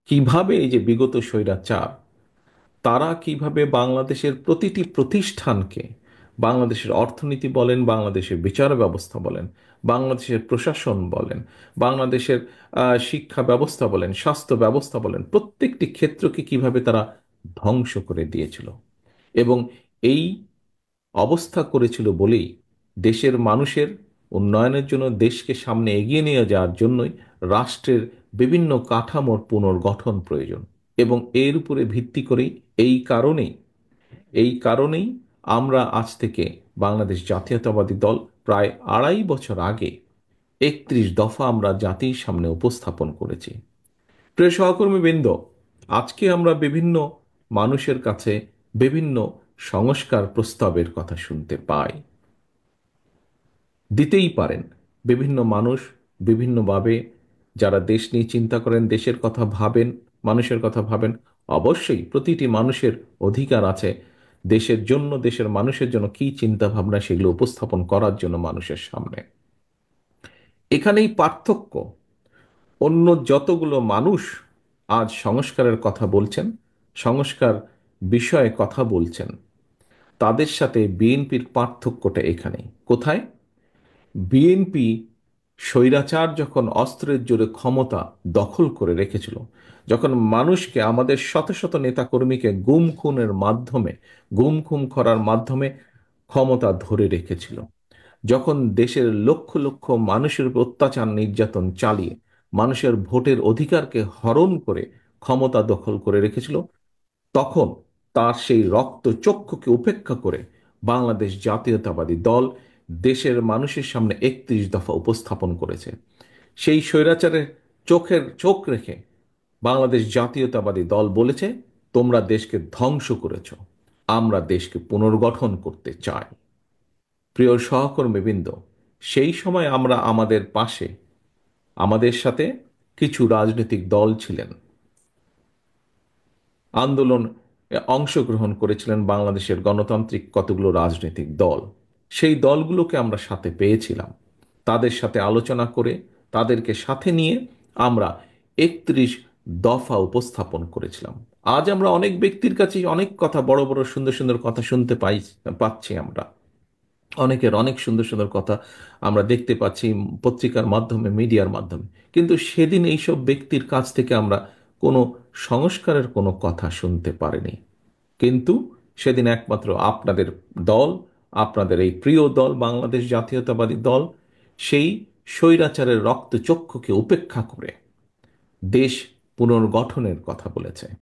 কিভাবে এই যে বিগত স্বৈরাচার তারা কিভাবে বাংলাদেশের প্রতিটি প্রতিষ্ঠানকে, বাংলাদেশের অর্থনীতি বলেন, বাংলাদেশের বিচার ব্যবস্থা বলেন, বাংলাদেশের প্রশাসন বলেন, বাংলাদেশের শিক্ষা ব্যবস্থা বলেন, স্বাস্থ্য ব্যবস্থা বলেন, প্রত্যেকটি ক্ষেত্রকে কিভাবে তারা ধ্বংস করে দিয়েছিল। এবং এই অবস্থা করেছিল বলেই দেশের মানুষের উন্নয়নের জন্য, দেশকে সামনে এগিয়ে নিয়ে যাওয়ার জন্যই রাষ্ট্রের বিভিন্ন কাঠামোর পুনর্গঠন প্রয়োজন। এবং এর উপরে ভিত্তি করেই, এই কারণেই এই কারণেই আমরা আজ থেকে বাংলাদেশ জাতীয়তাবাদী দল প্রায় 2.5 বছর আগে 31 দফা আমরা জাতির সামনে উপস্থাপন করেছি। প্রিয় সহকর্মীবৃন্দ, আজকে আমরা বিভিন্ন মানুষের কাছে বিভিন্ন সংস্কার প্রস্তাবের কথা শুনতে পাই। দিতেই পারেন। বিভিন্ন মানুষ বিভিন্নভাবে, যারা দেশ নিয়ে চিন্তা করেন, দেশের কথা ভাবেন, মানুষের কথা ভাবেন, অবশ্যই প্রতিটি মানুষের অধিকার আছে দেশের জন্য, দেশের মানুষের জন্য কি চিন্তা ভাবনা সেগুলো উপস্থাপন করার জন্য মানুষের সামনে। এখানেই পার্থক্য। অন্য যতগুলো মানুষ আজ সংস্কারের কথা বলছেন, সংস্কার বিষয়ে কথা বলছেন, তাদের সাথে বিএনপির পার্থক্যটা এখানে কোথায়? বিএনপি স্বৈরাচার যখন অস্ত্রের জোরে ক্ষমতা দখল করে রেখেছিল, যখন মানুষকে, আমাদের শত শত নেতাকর্মীকে গুম খুন করার মাধ্যমে ক্ষমতা ধরে রেখেছিল, যখন দেশের লক্ষ লক্ষ মানুষের উপর অত্যাচার নির্যাতন চালিয়ে মানুষের ভোটের অধিকারকে হরণ করে ক্ষমতা দখল করে রেখেছিল, তখন তার সেই রক্তচক্ষুকে উপেক্ষা করে বাংলাদেশ জাতীয়তাবাদী দল দেশের মানুষের সামনে 31 দফা উপস্থাপন করেছে। সেই স্বৈরাচারের চোখের চোখ রেখে বাংলাদেশ জাতীয়তাবাদী দল বলেছে, তোমরা দেশকে ধ্বংস করেছ, আমরা দেশকে পুনর্গঠন করতে চাই। প্রিয় সহকর্মীবৃন্দ, সেই সময় আমরা, আমাদের পাশে, আমাদের সাথে কিছু রাজনৈতিক দল ছিলেন, আন্দোলন অংশগ্রহণ করেছিলেন বাংলাদেশের গণতান্ত্রিক কতগুলো রাজনৈতিক দল। সেই দলগুলোকে আমরা সাথে পেয়েছিলাম। তাদের সাথে আলোচনা করে, তাদেরকে সাথে নিয়ে আমরা 31 দফা উপস্থাপন করেছিলাম। আজ আমরা অনেক ব্যক্তির কাছে অনেক কথা, বড় বড় সুন্দর সুন্দর কথা শুনতে পাচ্ছি আমরা। অনেকের অনেক সুন্দর সুন্দর কথা আমরা দেখতে পাচ্ছি পত্রিকার মাধ্যমে, মিডিয়ার মাধ্যমে। কিন্তু সেদিন এইসব ব্যক্তির কাছ থেকে আমরা কোনো সংস্কারের কোনো কথা শুনতে পারিনি। কিন্তু সেদিন একমাত্র আপনাদের দল, আপনাদের এই প্রিয় দল বাংলাদেশ জাতীয়তাবাদী দল, সেই স্বৈরাচারের রক্তচক্ষুকে উপেক্ষা করে দেশ পুনর্গঠনের কথা বলেছে।